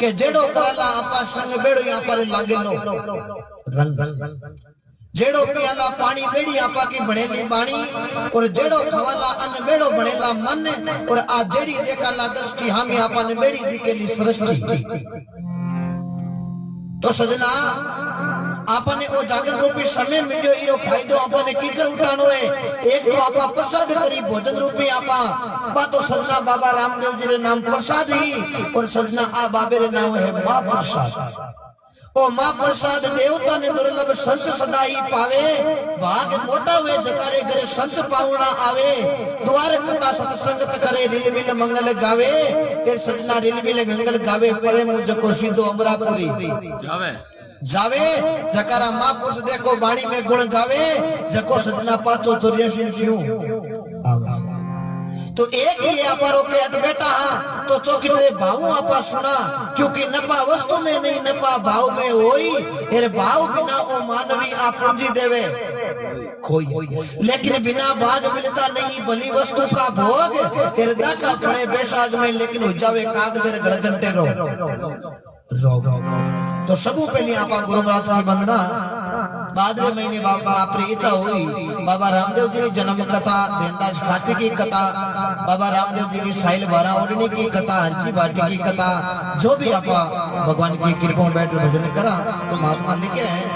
के जेड़ो करला आपा संग बेड़ो यहाँ पर लागे लो रंग जेड़ो पियाला पानी बेड़ी आपा की बनेली बाणी और जेड़ो खवाला अन्न बेड़ो बनेला मन और आ जेड़ी देखाला दृष्टि हम आपा ने बेड़ी दिखेली सृष्टि। तो सजना आपने वो जागरण रूपी समय मिलियो इरो फायदो आपने कीकर उठानो है। एक तो आपा प्रसाद करी भोजन रूपी आपा बा तो सजना बाबा रामदेव जी रे नाम प्रसाद ही और सजना आ बाबे रे नाम है मां प्रसाद। ओ मां प्रसाद देवता ने दुर्लभ संत सदा ही पावे भाग मोटा हुए जकारे करे संत पावना आवे द्वार कथा सत्संगत करे रिल मिल मंगल गावे फिर सजना रिल मिल मंगल गावे परे मुझको सीधो अमरापुरी जावे जावे जकारा महापुरुष देखो बाणी में गुण गावे जको सजना पाचो चौरियासी क्यों आवा। तो एक ही अपारो के अट बेटा हाँ तो चौकी तेरे भाव आपा सुना क्योंकि नपा वस्तु में नहीं नपा भाव में होई तेरे भाव बिना ओ मानवी आप पूंजी देवे कोई लेकिन बिना भाग मिलता नहीं भली वस्तु का भोग हृदय का फले बैसाग में लेकिन हो जावे कागज गड़गंटे रो तो सबू पहले आपा गुरु महाराज की वंदना भाद्रे महीने बाप रे इच्छा हुई बाबा रामदेव जी की जन्म कथा देनदास खाती की कथा बाबा रामदेव जी की साहिल भारा ओढ़ने की कथा हरकी बाटी की कथा जो भी आपा भगवान की कृपा में बैठ भजन करा तो महात्मा लिखे हैं।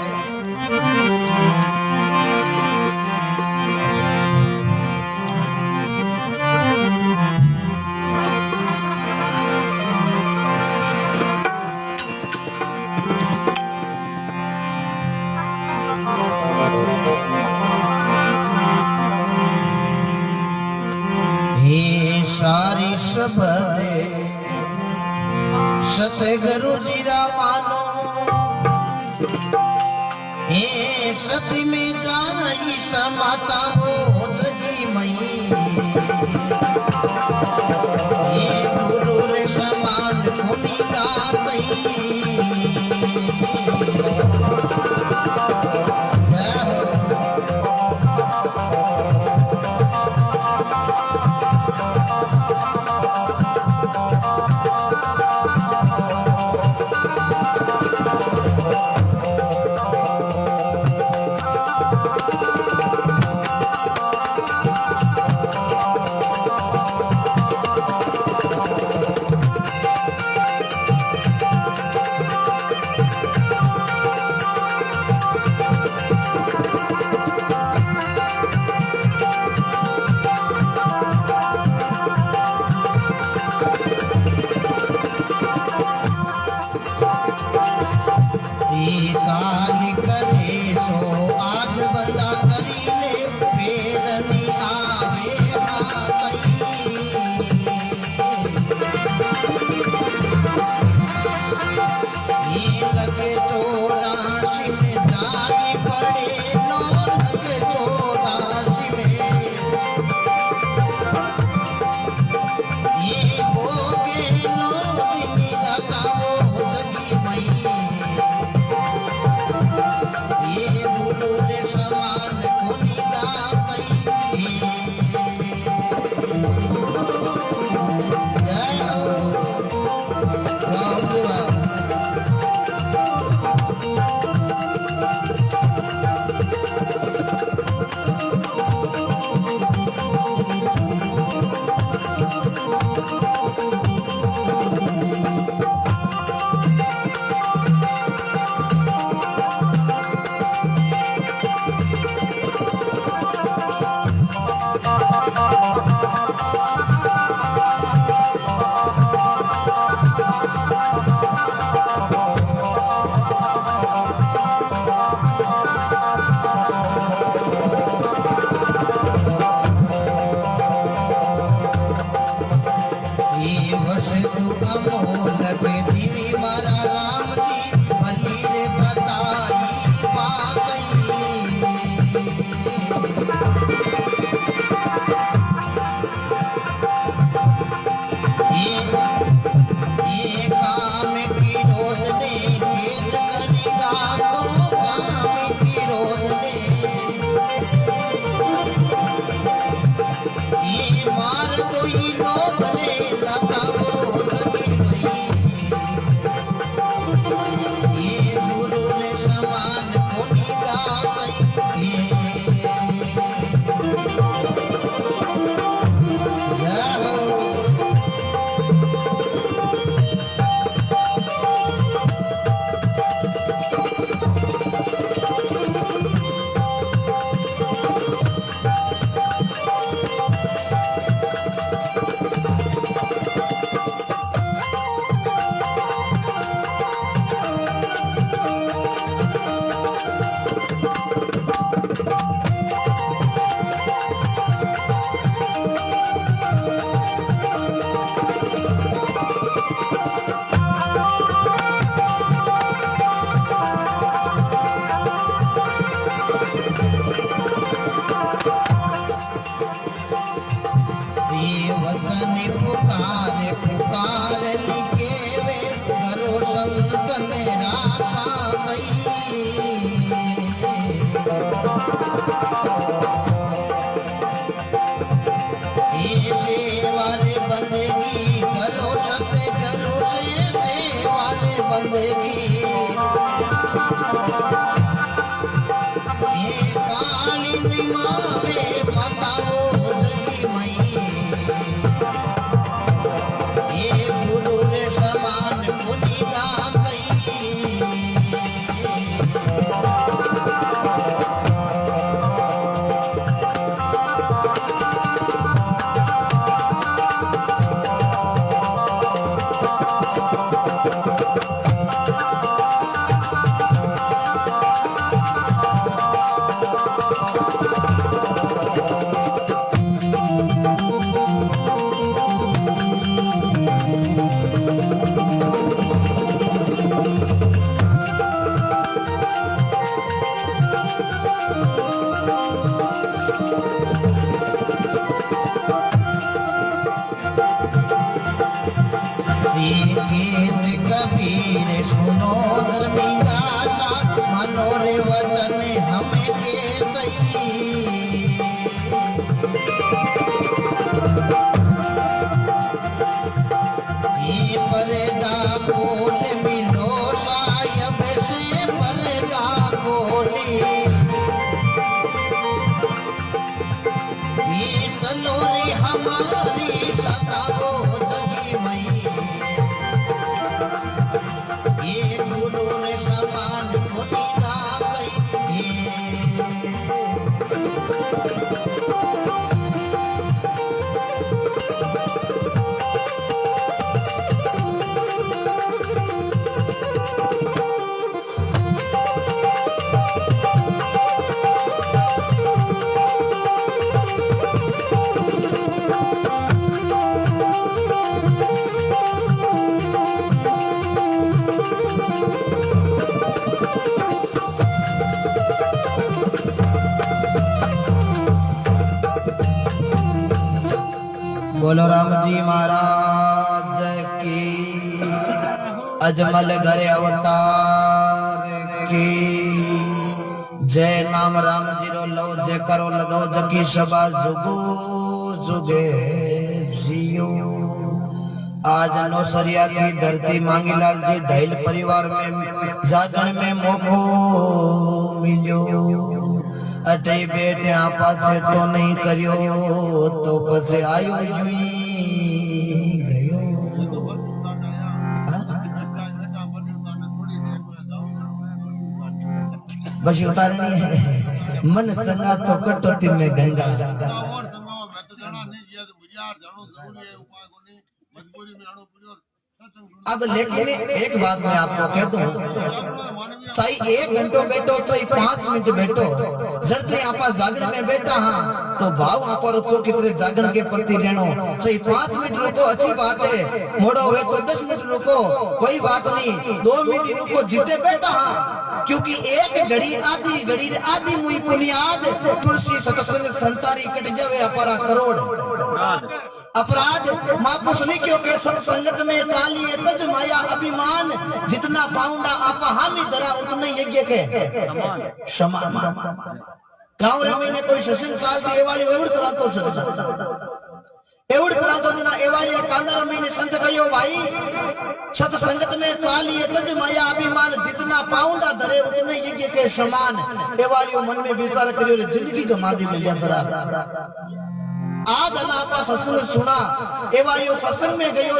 सारी सबदे सतगुरु जी रा मानो हे सती में जाई समाता वो जगी मई हे गुरु रे समान कुनी गातई संत निराशा गई ये सेवाले बंदेगी करो सत्य करो से सेवाले बंदेगी ये काली निमावे बताओ जगी मई ये गुरु रे समान पुनिदा गई कबीर सुनो धर्मीदासा मनो रे वचन हमें कहतई ये पर्दा बोल मिलो सायब से पर्दा बोले ये चलो रे हमारी सदा वो जगी मई ये गुरु ने समान पुनिदा गई बोलो राम जी महाराज की अजमल घरे अवतार की जय नाम राम जी रो लो जय करो लगाओ जकी सभा जुगो जुगे जियो आज नौसरिया की धरती मांगीलाल जी धैल परिवार में जागरण में मौको मिलो अटे बेटे आपा से तो नहीं करियो तो पसे आयो जुई गयो बस उतारनी है मन संगा तो कटोती में गंगा अब लेकिन एक बात मैं आपको कह दूं सही 1 घंटो बैठो सही 5 मिनट बैठो जरते आपा जागरण में बैठा हाँ तो भाव आप रुको कितने जागरण के प्रति रहनो सही 5 मिनट रुको अच्छी बात है मोड़ो हुए तो 10 मिनट रुको कोई बात नहीं 2 मिनट रुको जीते बैठा हाँ क्योंकि एक घड़ी आधी मुई पुनियाद तुलसी सत्संग संतारी कट जावे अपरा करोड़ अपराध मापुस नहीं क्योंकि संगत में चालिए तज माया अभिमान जितना पाउंडा आपा हामी दरा उतने यज्ञ के समान गांव रे में कोई सत्संग चालती एवाली एवड तरह तो एवड तरह तो जना एवाली कांदर में संत कहियो भाई सत संगत में चालिए तज माया अभिमान जितना पाउंडा दरे उतने यज्ञ के समान एवालियो मन में विचार करियो जिंदगी गमा दी मिल सरा आज अल्लाह सत्संग सुना एवा यो सत्संग में गयो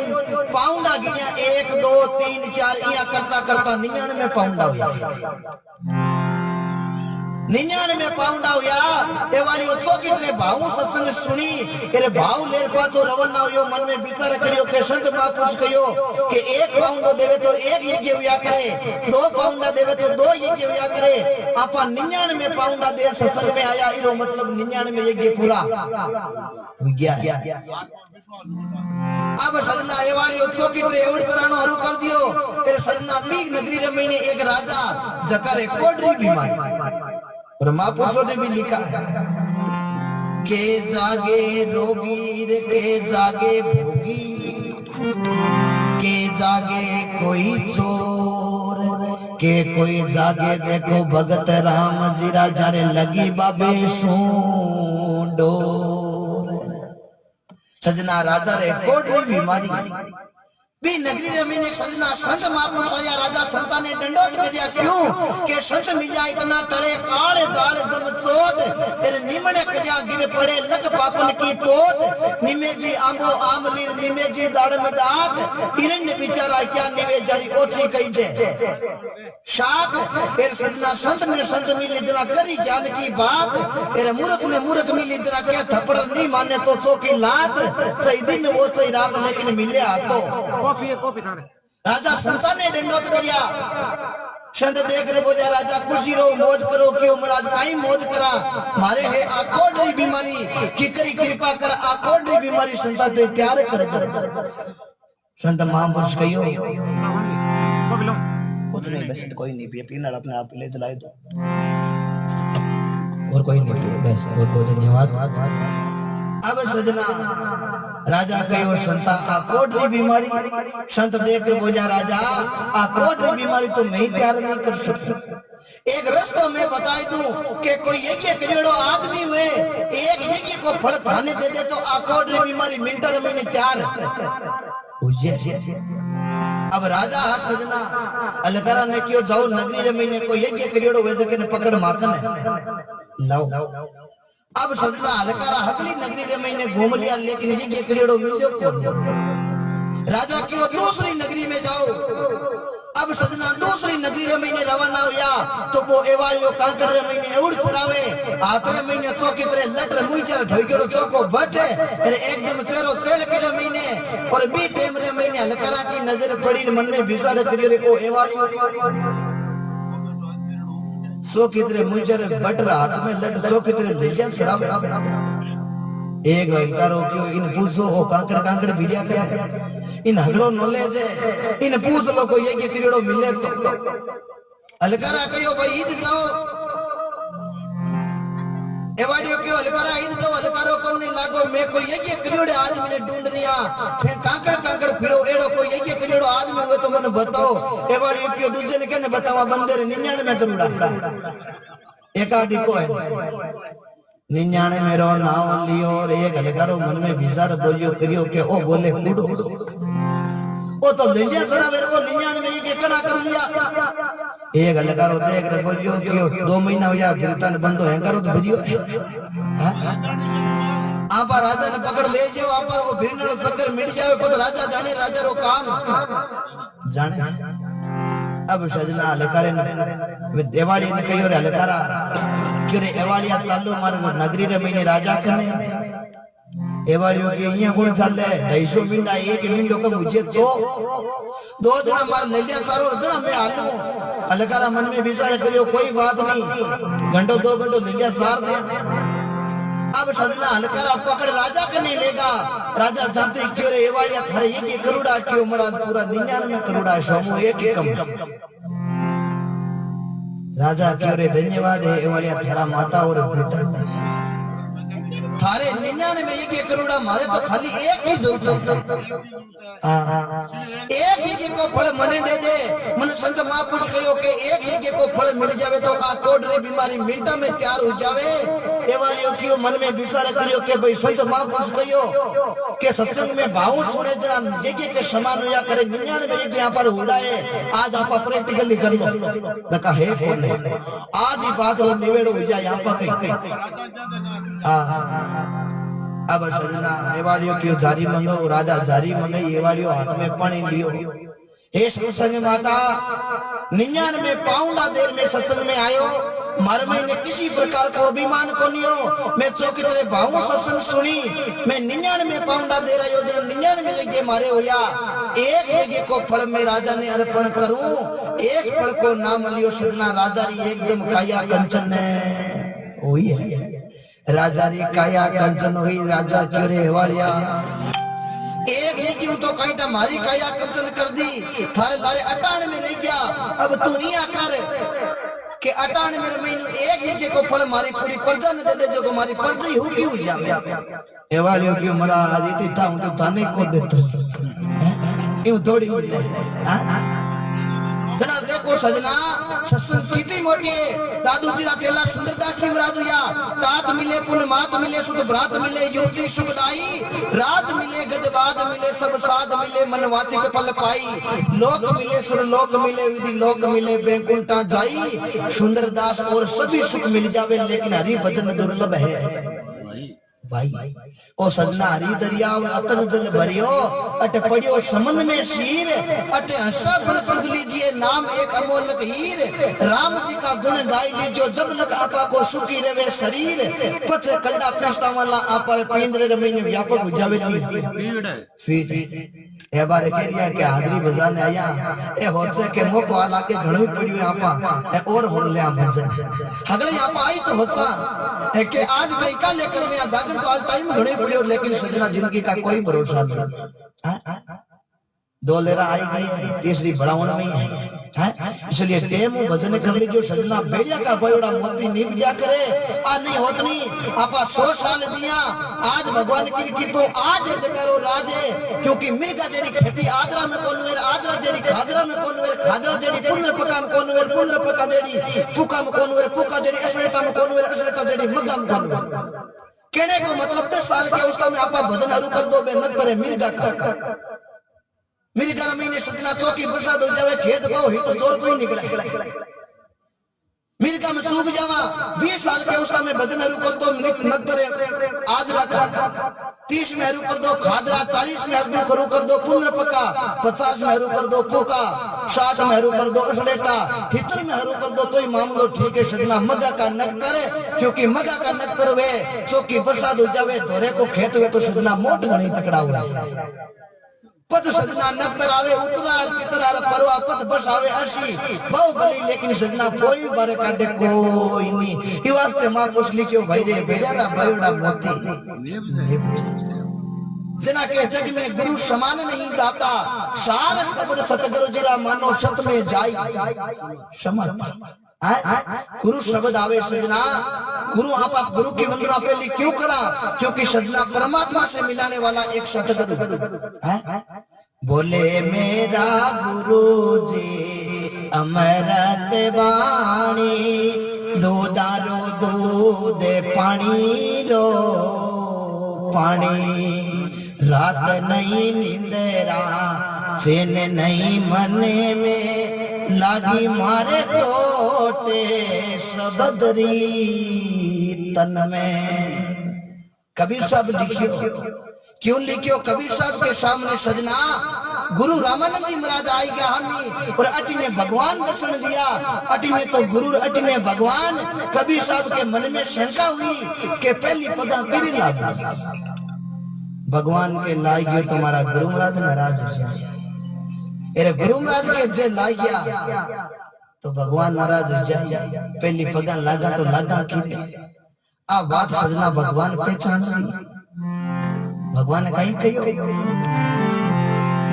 पाउंडा गिनिया 1 2 3 4 इया करता करता 99 पाउंडा हुआ 99 पाउंडा हुआ एवा यो तो कितने भाव सत्संग सुनी तेरे भाव ले पाछो रवाना हुयो मन में विचार करियो के संत महापुरुष कहियो कि 1 पाउंडो देवे तो 1 यज्ञ हुआ करे 2 पाउंडा देवे तो 2 यज्ञ हुआ करे आपा 99 पाउंडा दे सत्संग में आया इरो मतलब 99 यज्ञ पूरा गया अब सजना एवाली उत्सव की तरह एवड करानो हरु कर दियो तेरे सजना बीग नगरी रे महीने एक राजा जकरे कोडरी बीमारी और महापुरुषों ने भी लिखा है के जागे रोगी रे के जागे भोगी के जागे कोई चोर के कोई जागे देखो भगत राम जी राजा रे लगी बाबे डोर। सजना राजा रे कोट बीमारी भी नगरी रे मैंने सजना संत महापुरुष आया राजा संता ने दंडोत किया क्यों के संत मिला इतना टले काले जाल जम चोट तेरे निमने किया गिर पड़े लक पापन की पोट निमे जी आंबो आमली निमे जी दाड़ में दांत इरन बिचारा क्या निवे जारी ओछी कही जे शाक तेरे सजना संत ने संत मिली जरा करी ज्ञान की बात तेरे मूर्ख ने मूर्ख मिली जरा क्या थप्पड़ नहीं माने तो चौकी लात सही दिन वो सही रात लेकिन मिले तो राजा संता ने दंडोत किया संत देख रहे बोला राजा खुशी रहो मौज करो क्यों महाराज काई मौज करा मारे है आकोट बीमारी की करी कृपा कर आकोट बीमारी संता ते तैयार कर दो। संत महापुरुष कहियो कुछ नहीं बस कोई नहीं पिए पीना अपने आप ले चलाए दो और कोई नहीं पिए बस बहुत बहुत धन्यवाद। अब सजना राजा कहो संता आकोट बीमारी संत देख बोला राजा आकोट बीमारी तो मैं ही तैयार नहीं कर सकता एक रास्ता मैं बताई दूं कि कोई यज्ञ करेड़ो आदमी हुए एक यज्ञ को फल खाने दे दे तो आकोट बीमारी मिनट में तैयार हो जाए। अब राजा सजना अलकारा ने क्यों जाओ नगरी रे महीने को यज्ञ करेड़ो वैसे के पकड़ माखन है लाओ। अब सजना अलकारा हकली नगरी रे महीने घूम लिया लेकिन यज्ञ करेड़ो मिलो कौन। राजा क्यों दूसरी नगरी में जाओ। अब सजना दूसरी नगरी रे महीने रवाना हुआ तो वो एवालियो कांकड़ रे महीने उड़ चरावे आतरे महीने चौकी तरह लटर मुइचर ढोइकेड़ो चौको बटे अरे एकदम चेहरो चेल के रे महीने और बी टेम रे महीने अलकारा की नजर पड़ी मन में विचार करियो रे ओ एवालियो सो कितरे मुझे बटर हाथ में लट सो कितरे लिया शराब एक हलकारो क्यों इन पूछो ओ कांकड़ कांकड़ बिरिया करे इन हगलो नॉलेज है इन पूछ लो को ये किड़ो मिले तो हलकारा कहियो भाई ईद जाओ एवाडियो क्यों हलकारा ईद जाओ हलकारो को नहीं लागो मैं कोई ये किड़ोड़े आदमी ने ढूंढ रिया फिर कांकड़ कांकड़ फिरो एड़ो कोई ये किड़ोड़ो आदमी हुए तो मने बताओ एवाडियो क्यों दूसरे ने कहने बतावा बंदे रे 99 में करूड़ा एकादी को है 99 मेरो नाम लियो और एक हलकारो मन में विचार बोलियो करियो के ओ बोले कूड़ो ओ तो लिया सरा मेरे को 99 में ये कना कर लिया एक हलकारो देख रे बोलियो क्यों 2 महीना हो गया कीर्तन बंद हो करो तो भरियो आपा राजा ने पकड़ ले जाओ आपा वो फिरने चक्कर मिट जावे पर राजा जाने राजा रो काम जाने। अब सजना हलकारे ने देवाली ने कहियो रे हलकारा क्यों रे एवालिया चालो मारे नगरी रे महीने राजा कने एवालियो के यहाँ कौन चाले 250 मिंडा एक मिंडो का मुझे तो 2 जना मार ललिया चारो जना मैं आलू हलकारा मन में विचार करियो कोई बात नहीं घंटो 2 घंटो ललिया सार दे। अब सजना हलकारा पकड़ राजा कने लेगा राजा जानते क्यों रे एवालिया थारे एक करोड़ा क्यों महाराज पूरा 99 करोड़ा सोमो एक कम राजा क्यों रे धन्यवाद है एवालिया थारा माता और पिता थारे 99 में एक करोड़ा मारे तो खाली एक ही जरूरत है एक ही को फल मने दे दे मन संत महापुरुष कहो के एक ही को फल मिल जावे तो आ कोड रे बीमारी मिनट में तैयार हो जावे एवालियो क्यों मन में विचार करियो के भाई संत महापुरुष कहो के सत्संग में भाव सुने जरा जगह के समान होया करे 99 में एक यहां पर उड़ाए आज आप प्रैक्टिकली कर लो दका है कौन आज ही बात रो निवेड़ो हो जाए यहां पर अब सजना एवालियो क्यों जारी मंगो राजा जारी मंगाई एवालियो हाथ में पानी लियो हे सत्संग माता 99 पाउंडा देर में सत्संग में आयो मारे मैंने किसी प्रकार को अभिमान को नहीं हो मैं चौकी तरह भावों सत्संग सुनी मैं 99 पाउंडा दे रहा हूँ 99 जगह मारे होया एक जगह को फल में राजा ने अर्पण करूं एक फल को नाम लियो सजना राजा री एकदम काया कंचन हुई है राजा री काया कंचन हुई राजा क्यों रे वालिया एक ही क्यों तो कहीं तो मारी काया कंचन कर दी थारे लारे 98 में रह गया अब तू नहीं आकर के 98 में महीनों एक ही को फल मारी पूरी प्रजा ने दे दे जो हमारी प्रजा ही होगी हो जाए एवालियो क्यों मरा आज इतना हूं तो थाने को देता यूं थोड़ी मिले जना देखो सजना सत्संग कितनी मोटी है दादू जी चेला सुंदरदास सिंह राजुया तात मिले पुण्य मात मिले सुध भ्रात मिले युक्ति सुखदाई राज मिले गजबाद मिले सब साध मिले मनवाती के पल पाई लोक मिले सुर लोक मिले विधि लोक मिले बैकुंठा जाई सुंदरदास और सभी सुख मिल जावे लेकिन हरि भजन दुर्लभ है भाई ओ सजना हरी दरियाव अतन जल भरियो अट पड़ियो समंद में शीर अटे हंसा गुण सुग लीजिए नाम एक अमोलक हीर राम जी का गुण गाई लीजियो जब लग आपा को सुखी रहे शरीर पछ कलडा पिस्ता वाला आपर पिंजरे रमीन व्यापक हो जावे फीट ए बारे करिया के हाजरी बजाने आया ए होसे के मोको आला के घणी पड़ियो आपा ए और होन ले भजन हगले आपा आई तो होता है कि आज कई का लेकर लिया जागर तो ऑल टाइम घणे पड़ियो लेकिन सजना जिंदगी का कोई भरोसा नहीं दो लेरा आई गई तीसरी बढ़ावन में है इसलिए टेम भजन कर लीजिए सजना बेलिया का बयोड़ा मोती नीप जा करे आ नहीं होत नहीं आपा 100 साल दिया आज भगवान की तो आज जकारो राजे क्योंकि मिर्गा जेडी खेती आदरा में कोनवेर आदरा जेडी खादरा में कोनवेर खादरा जेडी पुंद्र पका में कोनवेर पुंद्र पका जेडी पुका में कोनवेर पुका जेडी असलेटा में कोनवेर असलेटा जेडी मगा में कोनवेर कहने को मतलब 10 साल के उसका में आपा भजन हरु कर दो बे न करे मिर्गा का मेरी घर महीने सजना चौकी बरसात हो जावे खेत पाओ ही तो जोर कोई निकले मेरी का में सूख जावा 20 साल के उसका में भजन हरु कर दो नक्तरे आदरा का 30 में हरु कर दो खादरा 40 में हरु कर दो पुंद्र पका 50 में हरु कर दो पोका 60 में हरु कर दो असलेटा 70 में हरु कर दो तो ही मामलो ठीक है सजना मगा का नक्तर क्योंकि मगा का नक्तर वे चौकी बरसात हो जावे धोरे को खेत हुए तो सजना मोट घणी तकड़ा हुआ पद सजना नक्तर आवे उतरार तितरार परवा पद बस आवे अशी बहु भली लेकिन सजना कोई बारे काटे कोई नहीं ई वास्ते मां पूछ लिखियो भाई रे बेचारा बयोड़ा मोती जना के जग में गुरु समान नहीं दाता सार शब्द सतगुरु जीरा मानो सत में जाई समता गुरु शब्द आवे सजना गुरु आपा गुरु की वंदना पहली क्यों करा क्योंकि सजना परमात्मा से मिलाने वाला एक सतगुरु है बोले मेरा गुरु जी अमृत वाणी दूधारो दूध पानी रो पानी रात नहीं निंदरा चैन नहीं मने में लागी मारे तोटे सबदरी तन में कबीर साहब लिखियो क्यों लिखियो कबीर साहब के सामने सजना गुरु रामानंद जी महाराज आई गया हमी और अटी में भगवान दर्शन दिया अटी में तो गुरु अटी में भगवान कबीर साहब के मन में शंका हुई कि पहली पदा गिरी लागू भगवान के लाई गयो तुम्हारा गुरु महाराज नाराज हो जाए अरे गुरु महाराज के जे लाई गया तो भगवान नाराज हो जाए पहली पगा लागा तो लागा किरे आ बात सजना भगवान पहचान भगवान कहीं कहियो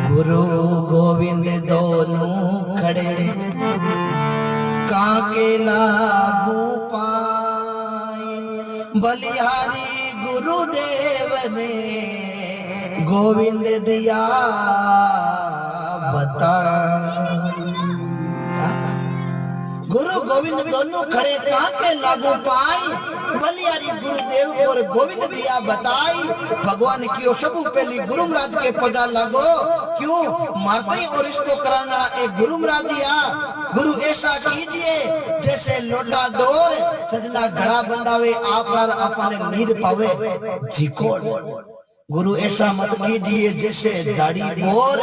गुरु गोविंद दोनों खड़े काके लागू पाए बलिहारी गुरुदेव ने गोविंद दिया बता गुरु गोविंद दोनों खड़े काके लागू पाई बलियारी गुरुदेव को और गोविंद दिया बताई भगवान की सब पहली गुरु महाराज के पगा लागो क्यों मारते ही और इसको कराना एक गुरु महाराज या गुरु ऐसा कीजिए जैसे लोटा डोर सजना घड़ा बंदावे आपने नीर पावे जिकोड़ गुरु ऐसा मत कीजिए जैसे दाढ़ी बोर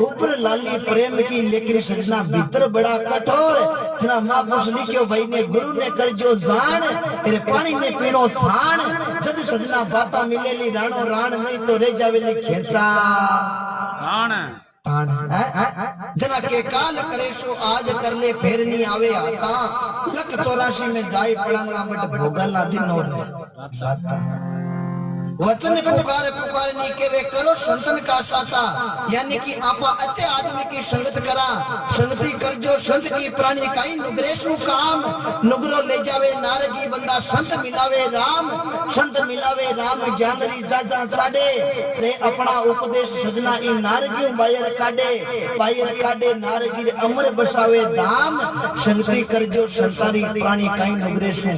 ऊपर लाली प्रेम की लेकिन सजना भीतर बड़ा कठोर जना मां पूछ लिखियो भाई ने गुरु ने कर जो जान तेरे पानी में पीनो थान जद सजना बाता मिलेली राणो राण नहीं तो रे जावेली खेचा तान जना के काल करे सो आज कर ले फिर नहीं आवे आता लख 84 में जाए पड़ाला बट भोगला दिन और राता वचन पुकार पुकार नहीं के वे करो संतन का साता, यानी कि आपा अच्छे आदमी की संगत करा, संगति कर जो संत की प्राणी काई नुग्रेशु काम, नुगरो ले जावे नारगी बंदा संत मिलावे राम, संत मिलावे राम ज्ञानरी जाजा साडे, ते अपना उपदेश सजना ई नारगी बायर काडे नारगी अमर बसावे धाम, संगति कर जो संतारी प्राणी काई नुग्रेशु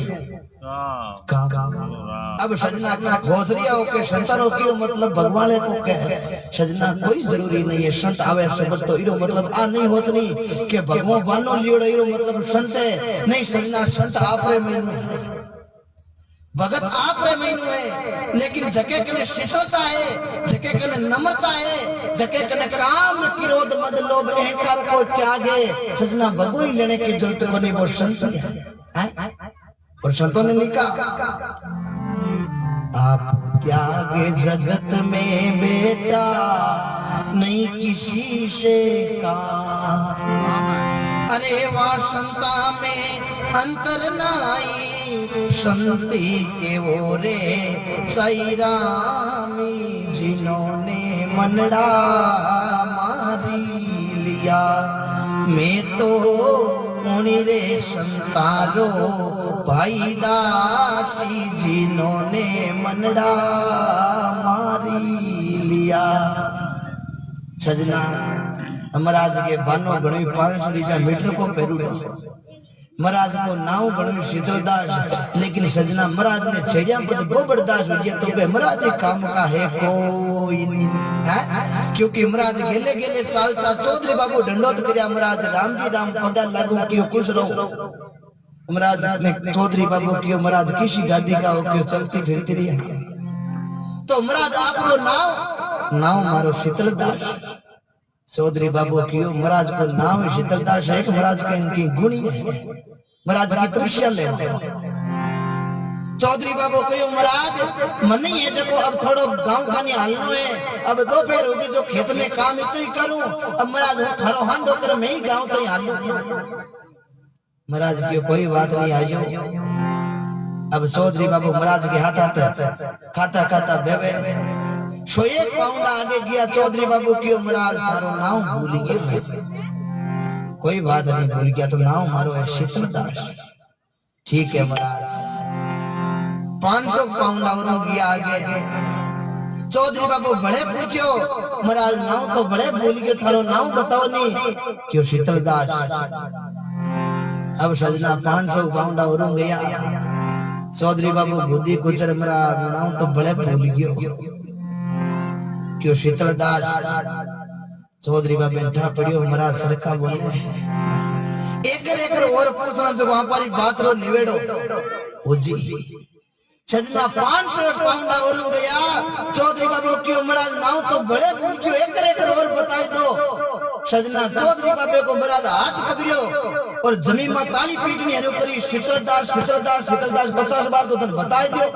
अब सजना घोसरिया के संतानों की मतलब भगवान को कहे सजना कोई जरूरी नहीं है। संत आवे शब्द तो इरो मतलब आ नहीं होत नहीं कि भगवान बानो लियोड़ो इरो मतलब संत है नहीं। सजना संत आपरे में भगत आपरे में है, लेकिन जके कने शीतलता है, जके कने नम्रता है, जके कने काम क्रोध मद लोभ अहंकार को त्यागे, सजना भगवान लेने की जरूरत को नहीं, वो संत है। और संतों ने लिखा आप त्यागे जगत में बेटा नहीं किसी से का, अरे वहाँ संता में अंतर नाई संती के वो रे सैरामी जिन्होंने मनड़ा मारी लिया, मैं तो उन्हीं रे संतारो भाई दासी जिन्होंने मनड़ा मारी लिया। सजना महाराज के बानो गणवी 500 रुपया मीटर को पेरूड़ो, महाराज को नाव गणवी शीतलदास, लेकिन सजना महाराज ने छेड़िया पर बोबड़दास हो गया तो बे महाराज काम का है कोई नहीं है, क्योंकि महाराज गेले गेले चालता चौधरी बाबू दंडोत करया, महाराज राम जी राम पगा लागू कियो खुश रहो। महाराज ने चौधरी बाबू कियो महाराज किसी गाड़ी का हो क्यों चलती फिरती रही, तो महाराज आपको नाव मारो शीतलदास, चौधरी बाबू कियो महाराज को नाम शीतलदास है, महाराज का इनकी गुणी है, महाराज की परीक्षा ले। चौधरी बाबू कहो महाराज मन ही है जब अब थोड़ो गांव का नहीं हालनो है, अब दोपहर होगी जो खेत में काम इतो ही करूं, अब महाराज वो थारो हांडो कर मैं ही गांव तो ही हालूं। महाराज की कोई बात नहीं आयो। अब चौधरी बाबू महाराज के हाथ हाथ खाता खाता बेबे 101 पाउंड आगे गया। चौधरी बाबू क्यों महाराज थारो नाम भूल गए, कोई बात नहीं भूल गया तो नाम मारो है शीतलदास, ठीक है महाराज। 500 पाउंड और गया आगे। चौधरी बाबू बड़े पूछो महाराज नाम तो बड़े भूल गए, थारो नाम बताओ नहीं, क्यों शीतलदास। अब सजना 500 पाउंड और गया। चौधरी बाबू बुद्धि गुजर महाराज नाम तो बड़े भूल गयो, क्यों शीतलदास। चौधरी बाबू बैठा पड़ियो, महाराज सरका बोले एक और पूछना जो वहां पर बात रो निवेड़ो हो जी। सजना 500 पाउंड और गया। चौधरी बाबू क्यों महाराज नाम तो बड़े भूल क्यों एक और बताई दो। सजना चौधरी बाबे को महाराज हाथ पकड़ियो और जमीन में ताली पीटनी हरो करी, शीतलदास शीतलदास शीतलदास 50 बार तो तन बताई दियो।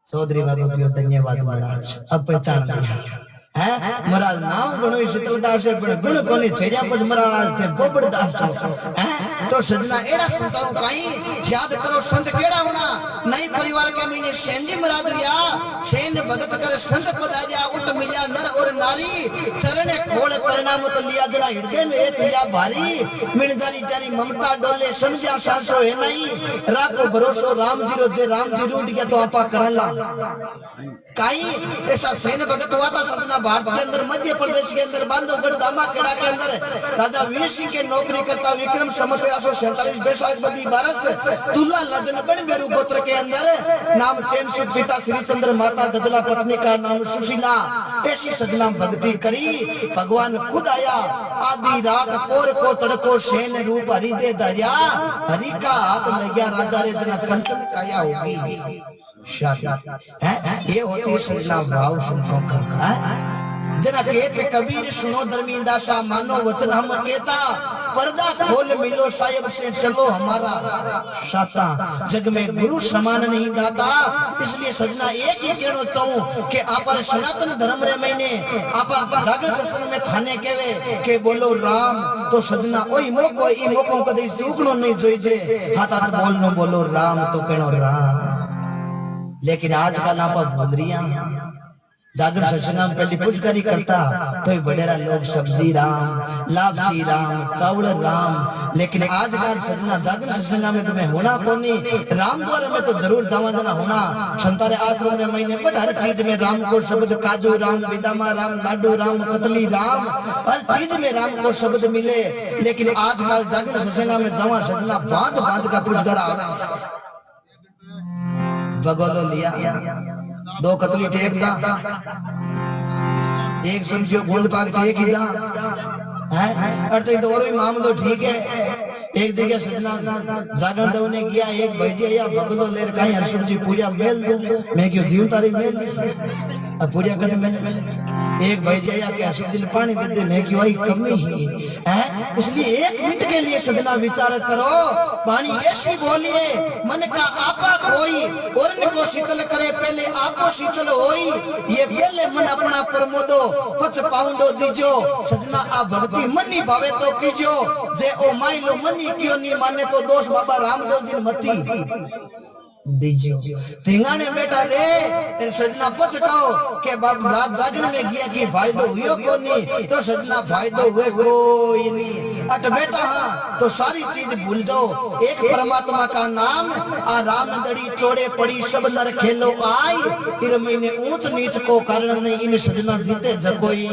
चौधरी बाबू क्यों धन्यवाद महाराज, अब पहचान लिया है महाराज नाम गणो शीतलदास है, पण गुण कोनी छेड़िया पर महाराज थे बोबड़दास है। तो सजना एड़ा संताओ काई याद करो संत केड़ा होना नहीं। परिवार के महीने सेंजी महाराज लिया, सेन भगत कर संत पधारिया, उठ मिलिया नर और नारी, चरणे खोले परिणाम तो लिया जना हृदय में एक लिया भारी, मिण जारी जारी ममता डोले समझा सासो है नहीं, राखो भरोसो राम जी रो, जे राम जी रूठ गया तो आपा करला काई। ऐसा सेन भगत हुआ था सजना भारत के अंदर, मध्य प्रदेश के अंदर, बांधवगढ़ दामा खेड़ा के अंदर राजा वीर सिंह के नौकरी करता। विक्रम संवत 1347 बैसाख बदी 12 तुला लगन बन बेरू गोत्र के अंदर। नाम चैन सुख पिता श्री चंद्र, माता गदला, पत्नी का नाम सुशीला। ऐसी सजना भक्ति करी, भगवान खुद आया। आधी रात पोर को तड़को सेन रूप हरि दे धरिया, हरि का हाथ लग गया राजा रे जना कंचन काया होगी। ये होती सजना भाव संतों का। जना कहते कबीर सुनो धर्मीदासा, मानो वचन हम कहता, पर्दा खोल मिलो साहिब से चलो हमारा साता, जग में गुरु समान नहीं दाता। इसलिए सजना एक ही कहना चाहूं कि आप सनातन धर्म रे महीने आप जागर सत्संग में थाने केवे के बोलो राम, तो सजना ओई मोको ई मोको कदी सुखनो नहीं जोई जे, हाथ हाथ बोलनो बोलो राम तो कहनो राम। लेकिन आजकल आप भूल रिया जागरण सत्संग में पहली पुष्करी करता तो बडेरा लोग सब्जी राम लापसी राम चावल राम। लेकिन आजकल सजना जागरण सत्संग में तुम्हें होना कोनी राम द्वार में तो जरूर जावा देना होना। संतारे आश्रम में महीने पर हर चीज में राम को शब्द काजू राम बिदामा राम लाडू राम कतली राम हर चीज में राम को शब्द मिले। लेकिन आजकल जागरण सत्संग में जावा सजना बांध बांध का पुष्कर आवे बगोलो लिया दो कतली टेक दा एक समझियो बूंद पाक टेक ही दा है अरे तो और भी मामलो ठीक है। एक जगह सजना जागरण दव ने किया एक भाईजी या बगलो लेर कहीं हरसुम जी पूजा मेल दूं मैं क्यों जीव तारी मेल अब पूजा करने मेल एक भाईजी या के हरसुम जी पानी दे दे मैं क्यों आई कमी है इसलिए एक मिनट के लिए सजना विचार करो पानी ऐसी बोलिए मन का आपा कोई और को शीतल करे पहले आपो शीतल होई ये पहले मन अपना प्रमोदो पच पाउंडो दीजो सजना आ भक्ति मनी भावे तो कीजो जे ओ माइलो मनी क्यों नहीं माने तो दोष बाबा रामदेव जी मती दीजियो तिंगाने बेटा रे सजना पचटाओ के बाप रात जागरण में गया कि फायदो हुयो को नहीं तो सजना फायदो हुए कोई नहीं अट बेटा हाँ तो सारी चीज भूल जाओ एक परमात्मा का नाम आ राम दड़ी चोड़े पड़ी सब नर खेलो आई फिर महीने ऊंच नीच को कारण नहीं इन सजना जीते जकोई।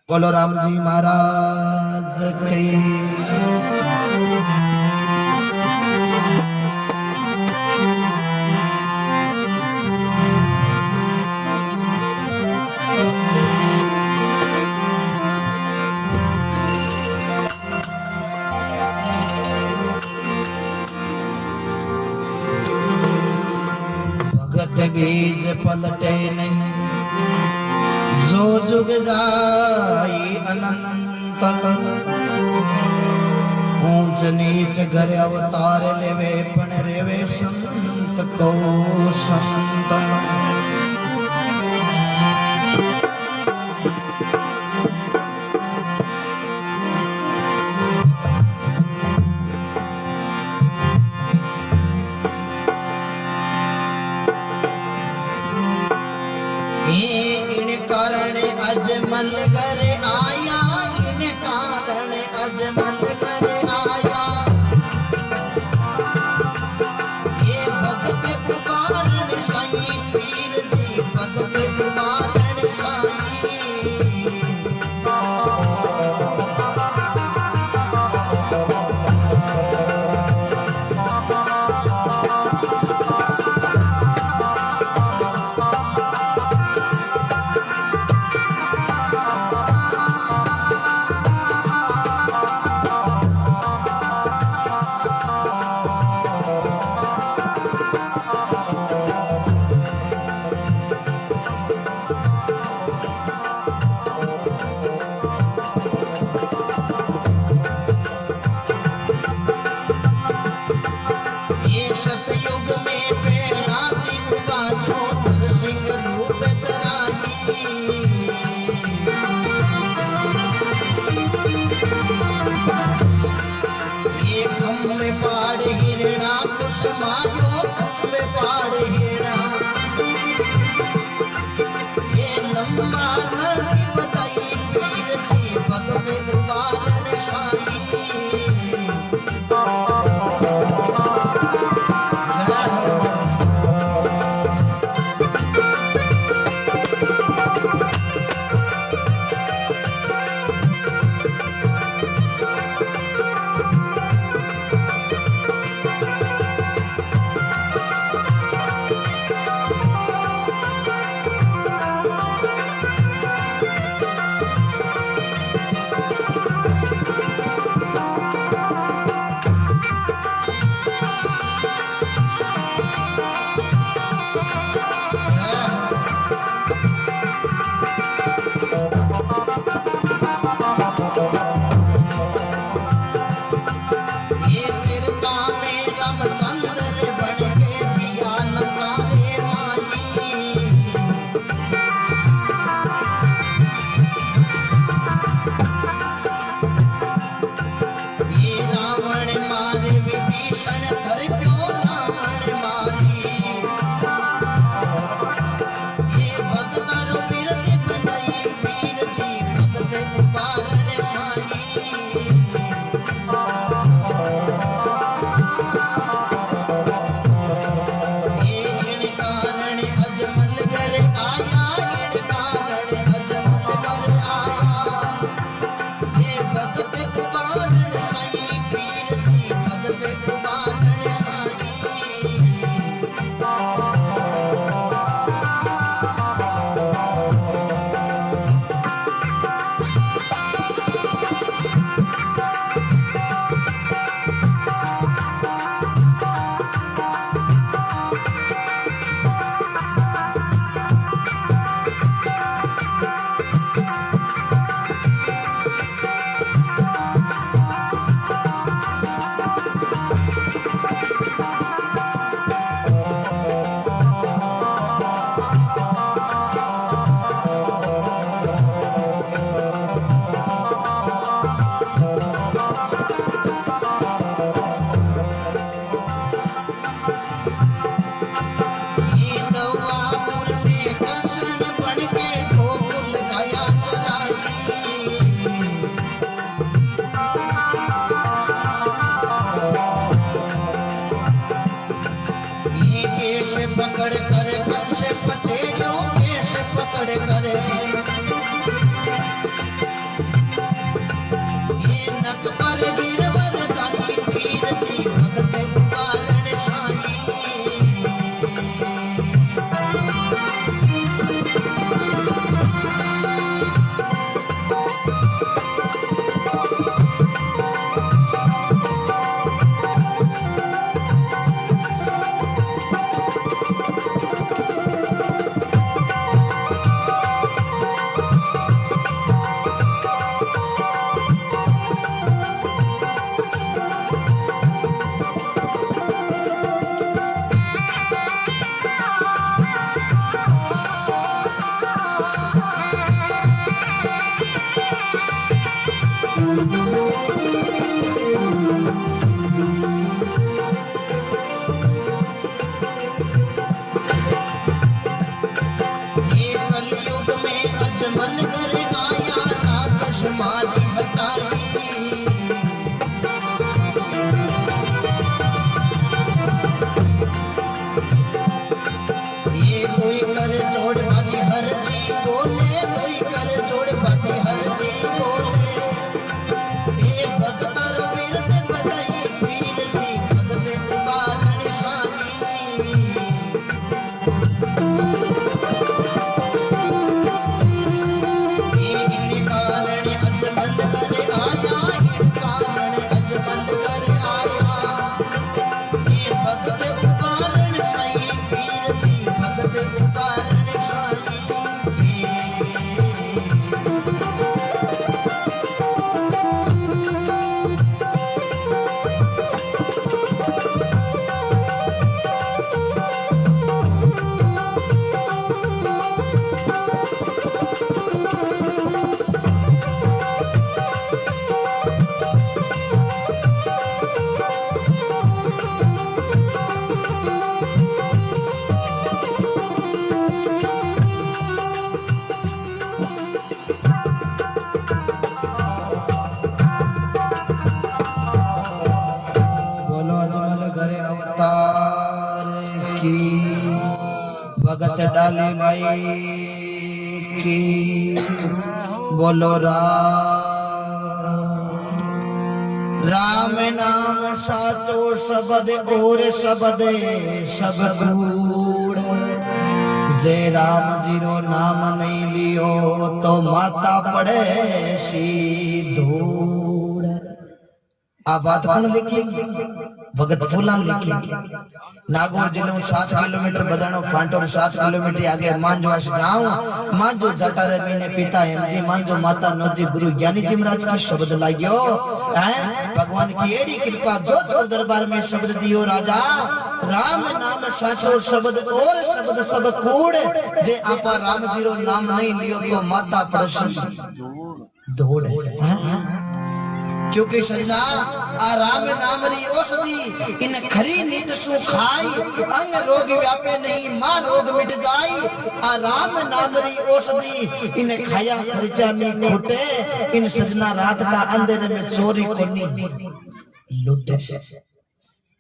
बोलो राम जी महाराज की। बीज पलटे नहीं जो जुग जाई अनंत ऊंच नीच घर अवतार लेवे पण रेवे संत को संत। कारण अजमल कर आया इन कारण अजमल कर आया ये भगत कुमार साईं पीर जी भगत कुमार साईं। पड़े करे ये नक पर गिरवर ताई पीर जी भगत कारण साई मारी बताई ये कोई कर जोड़ बाटी हर जी बोले कोई कर जोड़ बाटी हर जी बोले ये भगतर पीर ते बजाई पीर जी भगत उबारण साई भगत डाली भाई की बोलो राम नाम साचो शब्द और शब्द सब कूड़ जे राम जी रो नाम नहीं लियो तो माता पड़े सी धूड़। आ बात कौन लिखी? भगत फूला लिखी। नागौर जिले में 7 किलोमीटर बदानो फांटोर 7 किलोमीटर आगे मांजवास गांव मांजो जटारे महीने पिता एमजी मांजो माता नोजी गुरु ज्ञानी जी महाराज की शब्द लाग्यो है। भगवान की एड़ी कृपा जोधपुर दरबार में शब्द दियो राजा राम नाम साचो शब्द और शब्द सब कूड़ जे आपा राम जी रो नाम नहीं लियो तो माता पड़सी दौड़ है। क्योंकि सजना आ राम नाम री औषधि इन खरी नींद सु खाई अंग रोग व्यापे नहीं मां रोग मिट जाई। आ राम नाम री औषधि इन खाया खर्चा नहीं खोटे इन सजना रात का अंधेरे में चोरी कोनी लुटे।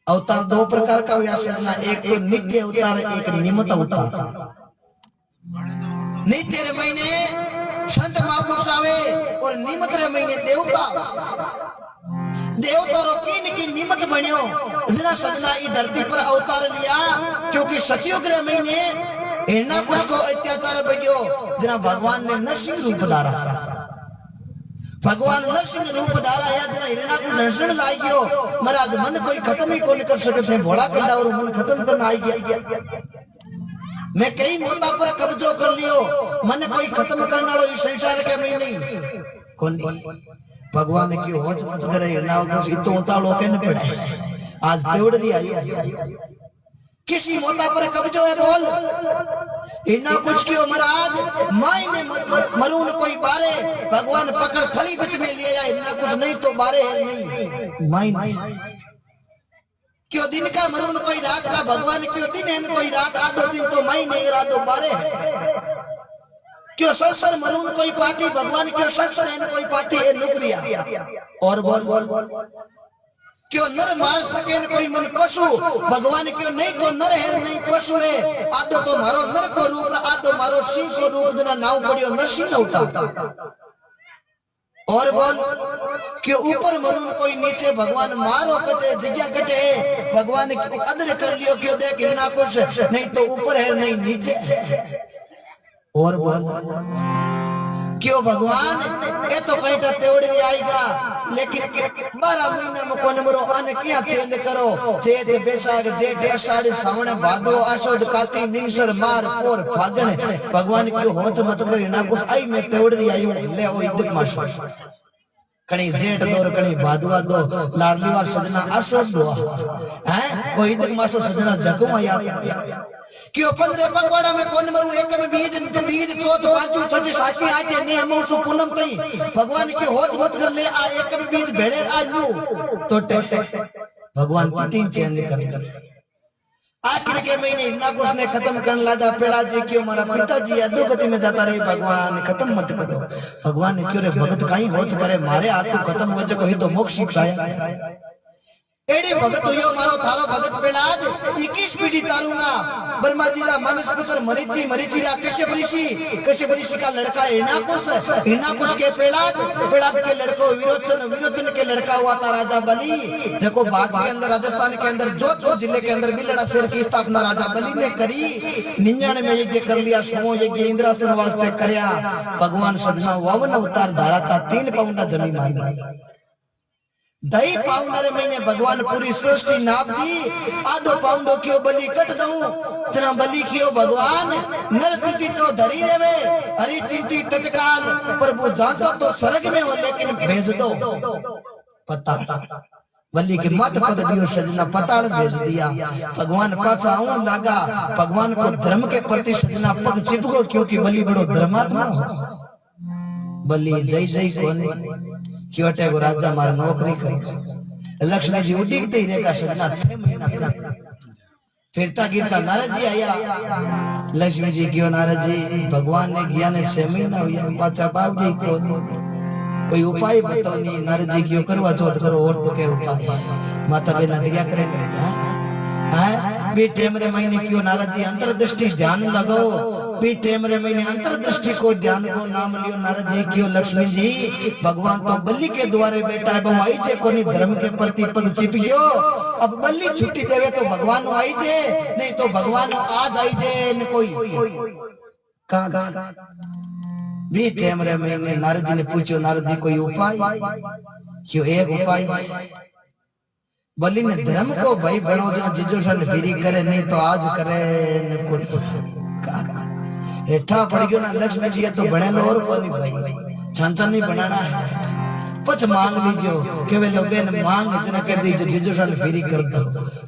अवतार 2 प्रकार का हुआ सजना, एक तो नित्य अवतार एक निमित्त अवतार। नित्य रे महीने संत महापुरुष आवे और निमित्त रे महीने देवता देवता रो की निमित्त बनियो जना सजना ई धरती पर अवतार लिया क्योंकि सतयुग रे महीने इना कुछ को अत्याचार बगियो जना भगवान ने नरसिंह रूप धारा। भगवान नरसिंह रूप धारा या जना हिरणा को दर्शन लाई गयो महाराज मन कोई खत्म ही कोन कर सकते भोला कंडा और मन खत्म करना आई गया। मैं कई मोता पर कब्जो कर लियो मन कोई खत्म करने वालो इस संसार के में नहीं कौन भगवान की होच मत करे ना कुछ इतो होता लोके ने पड़ा आज देवड़री आई किसी मोता पर कब्जो है बोल इना कुछ क्यों महाराज माई में मरून कोई बारे भगवान पकड़ थली बिच में ले जाए इना कुछ नहीं तो बारे है नहीं माई क्यों दिन का मरून कोई रात का भगवान क्यों दिन है कोई रात आधो दिन तो मई नहीं रातों बारे क्यों शस्त्र मरून कोई पार्टी भगवान क्यों शस्त्र है कोई पार्टी है नुकरिया और बोल क्यों नर मार सके न कोई मन पशु भगवान क्यों नहीं को नर है नहीं पशु है आदो तो मारो नर को रूप आदो मारो सिंह को रूप जना नाव पड़ियो नरसिंह होता और बोल कि ऊपर मरून कोई नीचे भगवान मारो कटे जगह कटे भगवान ने कदर कर लियो क्यों देख ना कुछ नहीं तो ऊपर है नहीं नीचे और बोल क्यों भगवान ये तो कहीं तो तेवड़ी आएगा लेकिन 12 महीना में कौन मरो अन क्या चेंज करो चेत बैसाख जेठ आषाढ़ सावन भादो आषाढ़ कार्तिक मिंसर मार पोर फागण भगवान क्यों होच मत करी ना कुछ आई मैं तेवड़ी आई ले ओ इद्दत माशो कणी जेठ दो कणी भादवा दो लाडली वार सजना आषाढ़ दो हैं वो इद्दत माशो सजना जगमा याद क्यों 15 पकवाड़ा में कौन मरू एक में बीज चौथ पांचू छठी साती आटे ने हमसु पूनम तई भगवान के होत मत कर ले आ एक में बीज भेड़े आजू तो भगवान तीन चेंज कर आखिर के महीने इतना कुछ ने खत्म करने लगा पेड़ा जी क्यों हमारा पिताजी अधोगति में जाता रहे भगवान खत्म मत करो भगवान ने क्यों रे भगत कहीं होच करे मारे हाथ तो खत्म हो जाए तो मोक्ष पाया एडी भगत हुयो मारो थारो भगत पेलाज 21 पीढ़ी तारूंगा ब्रह्मा जी रा मानस पुत्र मरीचि रा कश्यप ऋषि का लड़का हिरणाकुश के पेलाज के लड़को विरोचन के लड़का हुआ था राजा बलि जको बाग के अंदर राजस्थान के अंदर जोधपुर जिले के अंदर बिलड़ा शेर की स्थापना राजा बलि ने करी 99 में यज्ञ कर लिया समूह यज्ञ इंद्रासन वास्ते करया भगवान सजना 52 अवतार धारा था 3 पाउंडा जमीन मांगी 2.5 पाउंडर महीने भगवान पूरी सृष्टि नाप दी आधो पाउंडो क्यों बलि कट दऊं तना बलि क्यों भगवान नरकृति तो धरी रेवे हरि चिंती तत्काल प्रभु जातो तो स्वर्ग में हो लेकिन भेज दो पता बलि के मत पग दियो सजना पताल भेज दिया भगवान पास आऊं लगा भगवान को धर्म के प्रति सजना पग चिपको क्योंकि बलि बड़ो धर्मात्मा हो बलि जय जय कोने क्योटे को राजा मार नौकरी कर लक्ष्मी जी उड़ीते ही रहेगा सजना 6 महीना तक फिरता गिरता नारद जी आया लक्ष्मी जी क्यों नारद जी भगवान ने ज्ञान 6 महीना हुआ पाचा बाप जी को कोई उपाय बताओ नहीं नारद जी क्यों करवा चौथ करो और तो क्या उपाय माता बिना क्रिया करे टेमरे महीने क्यों नारद जी अंतर्दृष्टि ध्यान लगाओ टेमरे महीने अंतर्दृष्टि को ध्यान को नाम लियो नारद जी क्यों लक्ष्मी जी भगवान तो बलि के द्वारे बैठा है आई जे कोनी धर्म के प्रति पग चिप गयो अब बलि छुट्टी देवे तो भगवान आई जे नहीं तो भगवान आज आई जे न कोई का भी टेमरे महीने नारद जी ने पूछो नारद जी कोई उपाय क्यों एक उपाय बलि ने धर्म को भाई बनो जना जिजोशन फिरी करे नहीं तो आज करे न कुछ हेठा पड़ गयो ना लक्ष्मी जी तो बने लो और कोनी भाई छांचा नहीं बनाना है पच मांग लीजियो के वे लोग ने मांग इतना कर दीजिए जिजोशन फिरी कर दो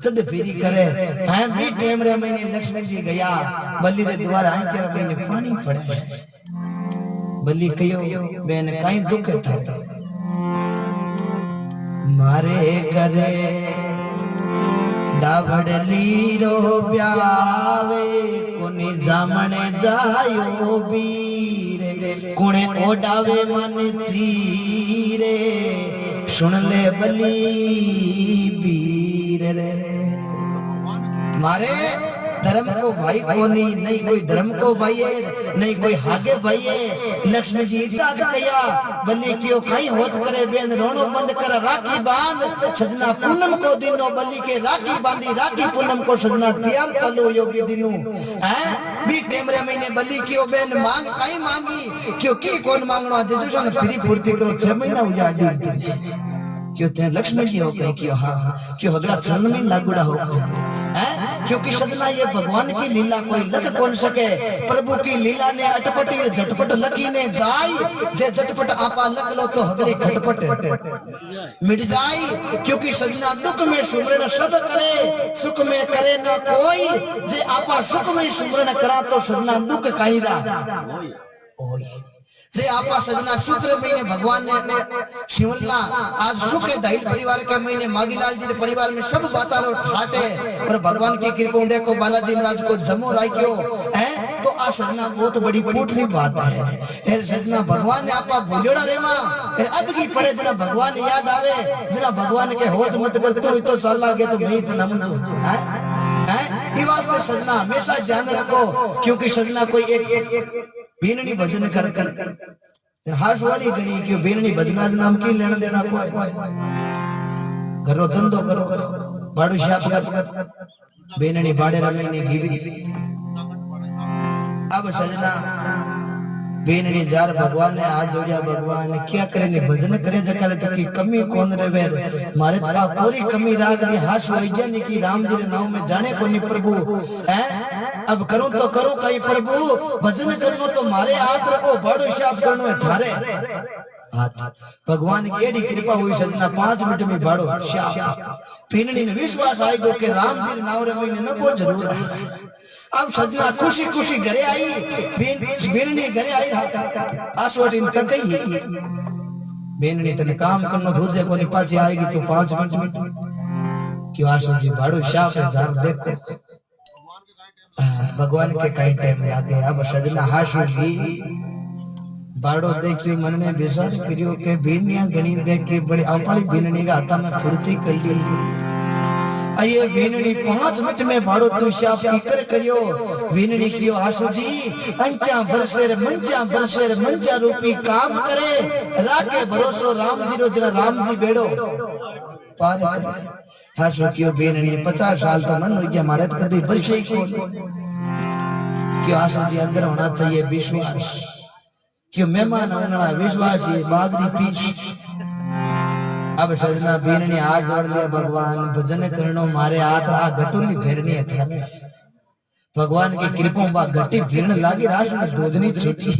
सद फिरी करे हैं भी टेमरे महीने लक्ष्मी जी गया बलि रे द्वार आए के महीने पानी पड़े बलि कयो बेन काई दुख थारे मारे करे डावड़ली रो ब्यावे कोनी जामने जायो बीरे कुणे ओडावे मन चीरे सुन ले बलि बीर रे मारे धर्म को भाई कोनी नहीं कोई धर्म को भाई है नहीं कोई हागे भाई है लक्ष्मी जी इतना कया बलि क्यों खाई होच करे बेन रोनो बंद कर राखी बांध सजना पूनम को दिनो बलि के राखी बांधी राखी पूनम को सजना तैयार चलो योगी दिनु हैं भी टेमरे महीने बलि क्यों बेन मांग काई मांगी क्योंकि कौन मांगनो आज जो फ्री पूर्ति करो 6 महीना हुआ डी क्यों ते लक्ष्मी जी हो गई क्यों हाँ क्यों अगला क्षण में लागूड़ा हो हैं क्योंकि सजना ये भगवान की लीला कोई लग कौन सके प्रभु की लीला ने अटपटी झटपट लकी ने जाई जे झटपट आपा लग लो तो अगली खटपट मिट जाई क्योंकि सजना दुख में सुमरन सब करे सुख में करे न कोई जे आपा सुख में सुमरन करा तो सजना दुख काई रा ओए जे आपा सजना शुक्र महीने भगवान ने शिवला आज सुख दहिल परिवार के महीने मागीलाल जी परिवार में सब बातारो ठाटे पर भगवान की कृपा देखो बालाजी महाराज को जमो राख्यो है तो आ सजना बहुत बड़ी फूटली बात है। फिर सजना भगवान ने आपा भूलोड़ा रे मां फिर अब की पड़े जना भगवान याद आवे जना भगवान के होश मत कर तो चल लागे तो मैं तो नमन है हैं। ई वास्ते सजना हमेशा ध्यान रखो क्योंकि सजना कोई एक बीननी भजन कर हाश वाली गणी क्यों बीननी भजना नाम की लेना देना कोई घरो धंधो करो बाड़ू शाप कर बेननी बाड़े रमणी गीवी अब सजना बेननी जार भगवान ने आज जोड़िया भगवान क्या करे ने भजन करे जकाले तो की कमी कौन रेवे मारे तो पूरी कमी राग दी हाश वैज्ञानिक की राम जी रे नाम में जाने को नहीं प्रभु हैं। अब करूं तो करूं कहीं प्रभु भजन करनो तो मारे हाथ रखो बाड़ू शाप करनो है थारे भगवान की एडी कृपा हुई सजना 5 मिनट में बाड़ो शाप पीननी में विश्वास आई गो के राम जी नाम रे महीने न को जरूर है। अब सजना खुशी खुशी घरे आई बेननी घरे आई आसोटी तक ही बेननी तने काम करनो थोजे कोनी पाछे आएगी तो 5 मिनट में क्यों आसो जी बाड़ो शाप जार देखो भगवान के कई टाइम लागे। अब सजना हाशु भी बाड़ो देखियो मन में बेसार करियो के बीनिया गणी देख के बड़े आपाली बीननी का हाथा में फुर्ती कर ली आये बीननी 5 मिनट में बाड़ो तू शाप की कर करियो बीननी कियो आशु जी अंचा बरसेर मंचा रूपी काम करे राके भरोसो राम जी रो जना राम जी बेड़ो पार करे। आशु कियो बीननी 50 साल तो मन हो गया मारे तो कभी बरसे को क्यों आशु जी अंदर होना चाहिए विश्वास क्यों मेहमान होना विश्वासी बाजरी पीछ। अब सजना बीननी हाथ जोड़ लिया भगवान भजन करनो मारे हाथ आ घटोली फेरनी है भगवान की कृपा बा घटी फिरन लागी राश में दूधनी छूटी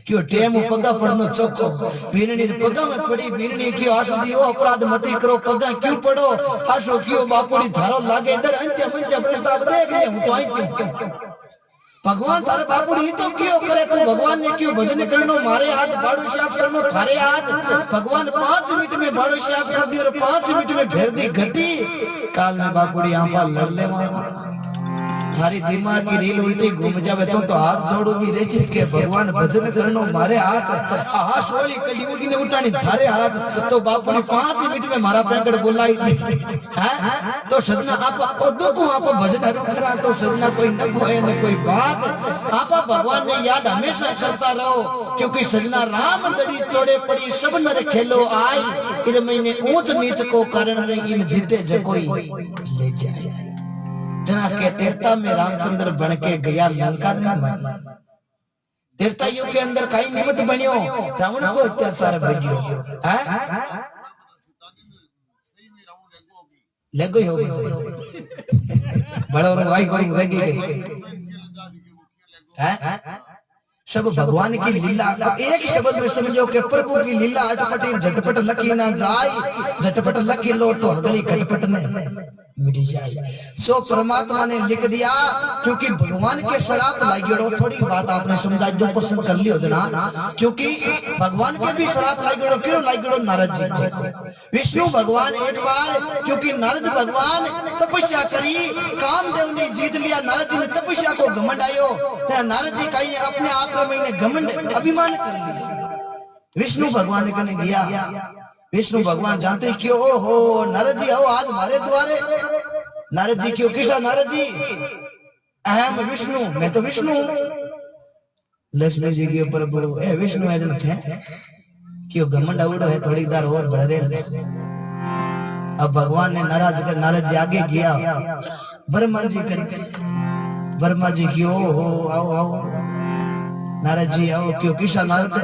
क्यों टेम पगा पड़नो चौको बीननी पगा में पड़ी बीननी क्यों आशु जी ओ अपराध मती करो पगा क्यों पड़ो आशु क्यों बापुड़ी थारो लागे डर अंचा मंचा प्रस्ताव देख ले हूं तो आई क्यों भगवान थारे बापुड़ी तो क्यों करे तू भगवान ने क्यों भजन करनो मारे हाथ बाड़ो शाप करनो थारे हाथ भगवान 5 मिनट में बाड़ो शाप कर दी और 5 मिनट में फेर दी घटी काल में बापुड़ी आपा लड़ ले थारी दिमाग की रील उल्टी घूम जावे तो हाथ जोड़ो भी रे के भगवान भजन करनो मारे हाथ आहा सोली कली उठी ने उठानी थारे हाथ तो बापुड़ी 5 मिनट में मारा पैकड़ बोलाई हैं तो सजना आप ओ दुखो आप भजन हरो करा तो सजना कोई न होए न कोई बात आप भगवान ने याद हमेशा करता रहो क्योंकि सजना राम दड़ी चोड़े पड़ी सब नर खेलो आई इन महीने ऊंच नीच को कारण नहीं इन जीते जकोई ले जाए जना के तेरता में रामचंद्र बन के गया लंका में तेरता युग के अंदर कई निमित्त बनियो रावण को अत्याचार बढ़ियो हैं लगो ही होगी बड़ा और भाई को लगी हैं सब भगवान की लीला एक शब्द में समझो कि प्रभु की लीला अटपटी झटपट लकी ना जाए झटपट लकी लो तो अगली खटपट में मिट जाए सो परमात्मा ने लिख दिया क्योंकि भगवान के शराप लागियो थोड़ी बात आपने समझा जो पसंद कर लियो जना क्योंकि भगवान के भी शराप लागियो क्यों लागियो नारद जी को विष्णु भगवान एक बार क्योंकि नारद भगवान तपस्या करी कामदेव ने जीत लिया नारद जी ने तपस्या को घमंड आयो नारद जी कहीं अपने आप में घमंड अभिमान कर लिया विष्णु भगवान कने गया विष्णु भगवान जानते क्यों हो नारद जी आओ आज हमारे द्वारे नारद जी क्यों किसा नारद जी अहम विष्णु मैं तो विष्णु हूं लक्ष्मी जी के ऊपर बोलो ए विष्णु है जन थे क्यों घमंड उड़ो है थोड़ी देर और बढ़े अब भगवान ने नाराज कर नारद जी आगे गया ब्रह्मा जी कर ब्रह्मा जी क्यों हो आओ आओ नारद जी आओ क्यों किसा नारद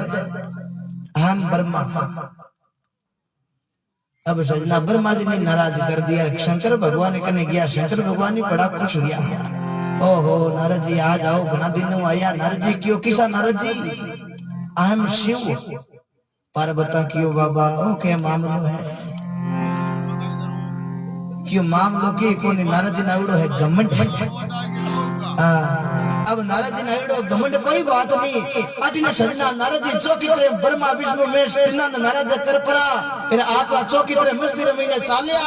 अहम ब्रह्मा अब सजना ब्रह्मा जी ने नाराज कर दिया शंकर भगवान कने गया शंकर भगवान ने बड़ा खुश हुआ ओहो नारद जी आ जाओ बना दिन आया नारद जी क्यों किसा नारद जी अहम शिव पार्वती क्यों बाबा ओ के मामलो है क्यों मामलो की कोनी नारद जी नाउड़ो है घमंड हां अब नारद जी नायडो घमंड कोई बात नहीं अटिले सजना नारद जी चौकी तरह ब्रह्मा विष्णु महेश तीनन नारद कर परा फिर आपला चौकी तरह मस्ती महीने चालिया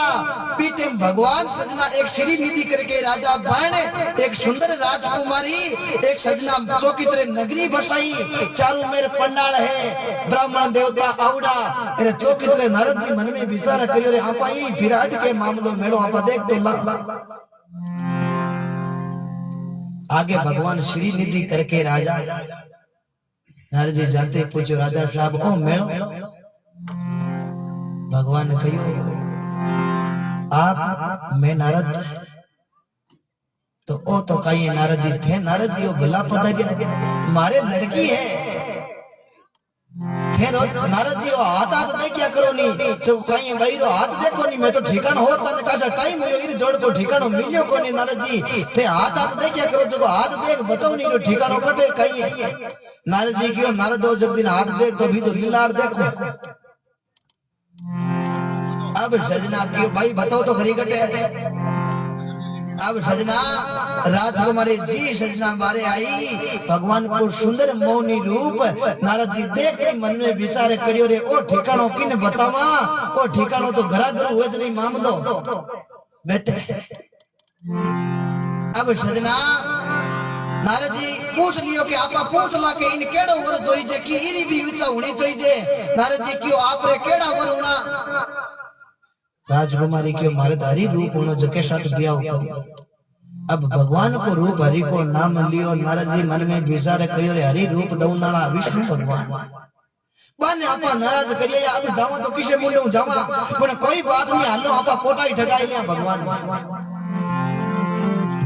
पीते भगवान सजना एक श्री निधि करके राजा बन एक सुंदर राजकुमारी एक सजना चौकी तरह नगरी बसाई चारों मेर पंडाल है ब्राह्मण देवता आवड़ा अरे चौकी तरह नारद जी मन में विचार करियो रे आपा ही विराट के मामलो मेलो आपा देख तो आगे भगवान श्री निधि करके राजा नारद जी जाते पूछो राजा साहब ओ मेलो भगवान कहो आप मैं नारद तो ओ तो कहीं नारद जी थे नारद जी वो गला पधारिया मारे लड़की है थे नारद जी वो हाथ दे क्या करो नहीं जो कहीं भाई रो हाथ देखो नहीं मैं तो ठिकाना हो तन का टाइम मिलो इर जोड़ को ठिकानो मिलियो को नहीं नारद जी थे हाथ दे क्या करो जो हाथ देख बताओ नहीं रो ठिकानो कटे कहीं नारद जी क्यों नारद हो जब दिन हाथ देख तो भी तो लीलाड़ देखो अब सजना क्यों भाई बताओ तो खरी कटे अब सजना राजकुमारी जी सजना बारे आई भगवान को सुंदर मौनी रूप नारद जी देख के मन में विचार करियो रे ओ ठिकानो किने बतावा ओ ठिकानो तो घरा घर हुए नहीं मामलो बेटे अब सजना नारद जी पूछ लियो कि आपा पूछ ला के इन केड़ो वर जोई जे की इरी भी विचा होनी चाहिए नारद जी क्यों आप रे केड़ा वर होना राजकुमारी क्यों मारे हरि रूप होनो जके साथ ब्याह करो अब भगवान को रूप हरि को नाम लियो नारद जी मन में विचार करियो रे हरि रूप दौनाला विष्णु भगवान बाने आपा नाराज करिए अब जावा तो किसे मुंडो जावा पण कोई बात नहीं हालो आपा पोटाई ठगाई लिया भगवान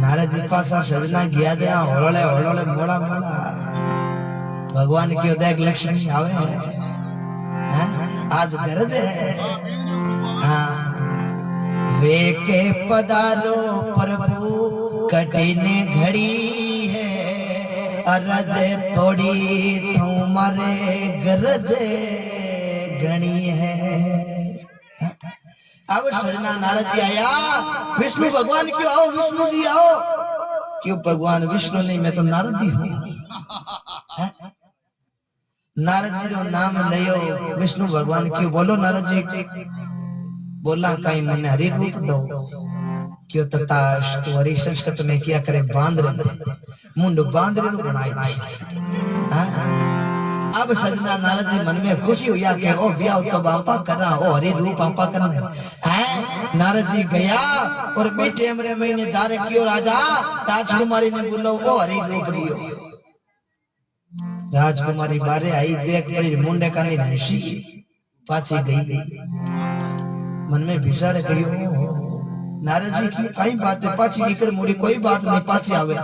नारद जी पासा सजना गया जना होळोळे होळोळे मोड़ा मोड़ा भगवान क्यों देख लक्ष्मी आवे हैं आज गरज है हाँ वे के पधारो प्रभु कठिन घड़ी है अरज थोड़ी तुम्हारे गरज घनी है अब सजना नारद जी आया विष्णु भगवान क्यों आओ विष्णु जी आओ क्यों भगवान विष्णु नहीं मैं तो नारद जी हूँ नारद जी रो नाम लियो विष्णु भगवान क्यों बोलो नारद जी बोला कहीं मन हरि रूप दो क्यों तताश तू हरि संस्कृत में किया करे बांदरे मुंड बांदरे नु बनाई अब सजना नारद जी मन में खुशी हुई कि ओ ब्याह तो बापा करा ओ हरि रूप बापा करना है नारद जी गया और बेटे हमरे महीने जा रे क्यों राजा राजकुमारी ने बोलो ओ हरि रूप दियो राजकुमारी बारे आई देख पड़ी मुंडे का नहीं ऋषि पाची गई मन में विचार करियो नारद जी की कई बातें पाची निकर मुड़ी कोई बात नहीं पाची आवे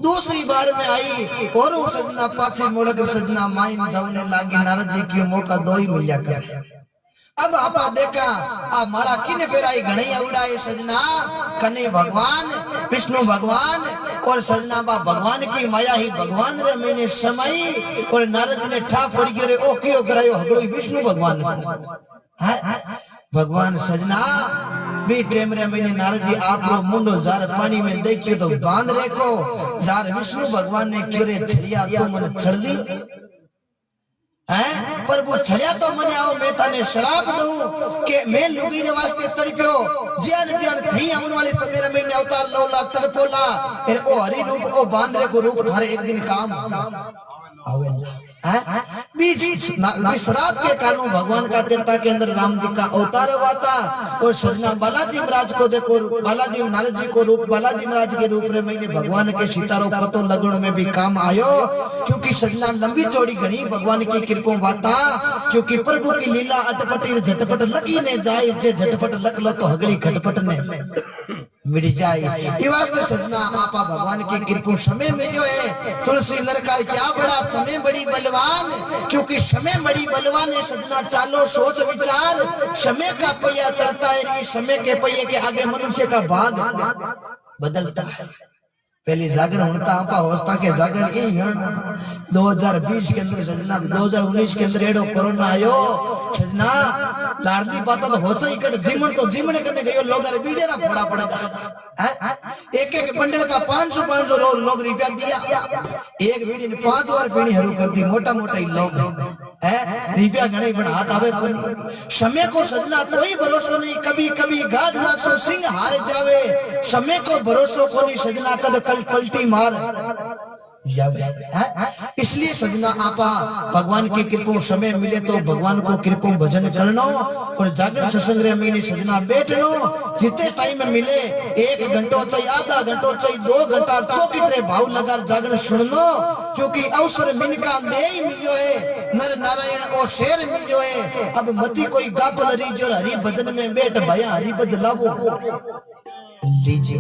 दूसरी बार में आई और सजना पाची मुड़क सजना माइन जवने लागी नारद जी की मौका दो ही मिल कर अब आपा देखा आ माड़ा किने पेराई घणी उड़ाए सजना कने भगवान विष्णु भगवान और सजना बा भगवान की माया ही भगवान रे मैंने समय और नारद जी ने ठाक पड़ गयो रे ओ क्यों करायो हगड़ो विष्णु भगवान है भगवान सजना भी टेम रे मैंने नारद जी आप रो मुंडो जार पानी में देखियो तो बांध रे को जार विष्णु भगवान ने क्यों रे छलिया तो मन छड़ ली हैं पर वो छलिया तो मने आओ मैं तने शराप दूं कि मैं लुगी रे वास्ते तड़प्यो जियान जियान थई आवन वाले समय रे मैंने अवतार लौला तड़पोला फिर ओ हरि रूप ओ बांदरे को रूप थारे एक दिन काम आवे बीच शराब के कारण भगवान का तीर्था के अंदर राम जी का अवतार हुआ था और सजना बालाजी महाराज को देखो बालाजी नारद जी को रूप बालाजी महाराज के रूप में मैंने भगवान के सितारों पतो लगन में भी काम आयो क्योंकि सजना लंबी चौड़ी घनी भगवान की कृपा बाता क्योंकि प्रभु की लीला अटपटी झटपट लगी ने जाए जे झटपट लग लो तो हगली खटपट ने मिट जाए ये वास्ते सजना आपा भगवान की कृपा समय में जो है तुलसी नरकार क्या बड़ा समय बड़ी बलवान क्योंकि समय बड़ी बलवान है सजना चालो सोच विचार समय का पहिया चलता है इस समय के पहिए के आगे मनुष्य का भाग बदलता है पहली जागरण होता आपा होस्ता के जागरण यही है 2020 के अंदर सजना 2019 के अंदर एडो कोरोना आयो सजना लाडली बात तो हो सही कर जीवन करने गयो लोग अरे बीड़े ना फोड़ा पड़ेगा हैं एक एक बंडल का 500 लोग रुपया दिया एक बीड़ी ने 5 बार पीनी हरू कर दी मोटा मोटा ही लोग है रुपया गणे बन हाथ आवे समय को सजना कोई भरोसा नहीं कभी कभी गाड़ लासो सिंह हार जावे समय को भरोसा को नहीं सजना कद कल पलटी मार इसलिए सजना आपा भगवान की कृपा समय मिले तो भगवान को कृपा भजन करनो और जागर सत्संग में सजना बैठनो जितने टाइम मिले 1 घंटो चाहिए आधा घंटो चाहिए 2 घंटा चौकी तरह भाव लगा जागर सुननो क्योंकि अवसर मिनका दे ही मिलो है नर नारायण और शेर मिलो है अब मती कोई गाप लरी जो हरि भजन में बैठ भया हरि भज लावो लीजिए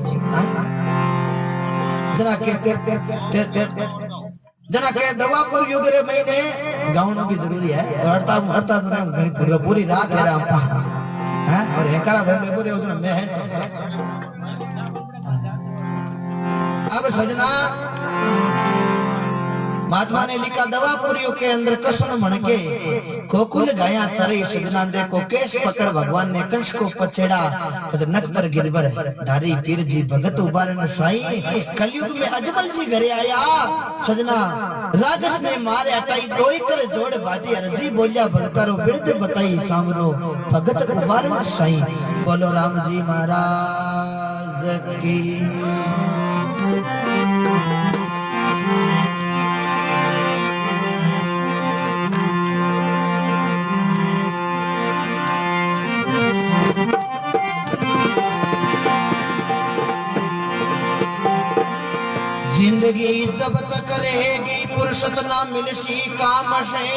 जना के दवापुर युग रे महीने गाँव भी जरूरी है और हड़ता पूरी रात है राम हैं और एकरा धंधे पूरे उधर में है अब सजना महात्मा ने लिखा दवापुरियों के अंदर कृष्ण मन के गोकुल गाया चरे सजना दे को केश पकड़ भगवान ने कंस को पछेड़ा फिर नक पर गिरवर धारी पीर जी भगत उबारन साई कलयुग में अजमल जी घरे आया सजना राजस ने मारे हटाई दोई कर जोड़ बाटी अर्जी बोलिया भगतारो बिरद बताई सांवरो भगत उबारन साई बोलो राम जी महाराज की जिंदगी जब तक रहेगी फुर्सत ना मिलसी काम से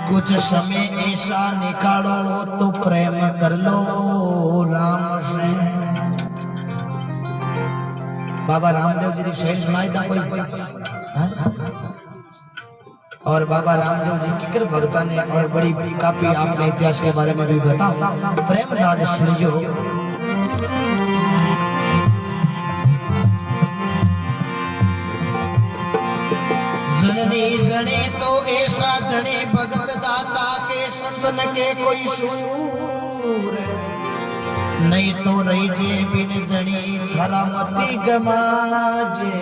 कुछ समय ऐसा निकालो तो प्रेम कर लो राम से बाबा रामदेव जी शैल सुनाई था कोई और बाबा रामदेव जी किकर भगता ने और बड़ी काफी आपने इतिहास के बारे में भी बताओ प्रेम राग सुनियो जननी जने तो ऐसा जने भगत दाता के संतन के कोई सूर नहीं तो रही जे बिन जनी धर्मती गमाजे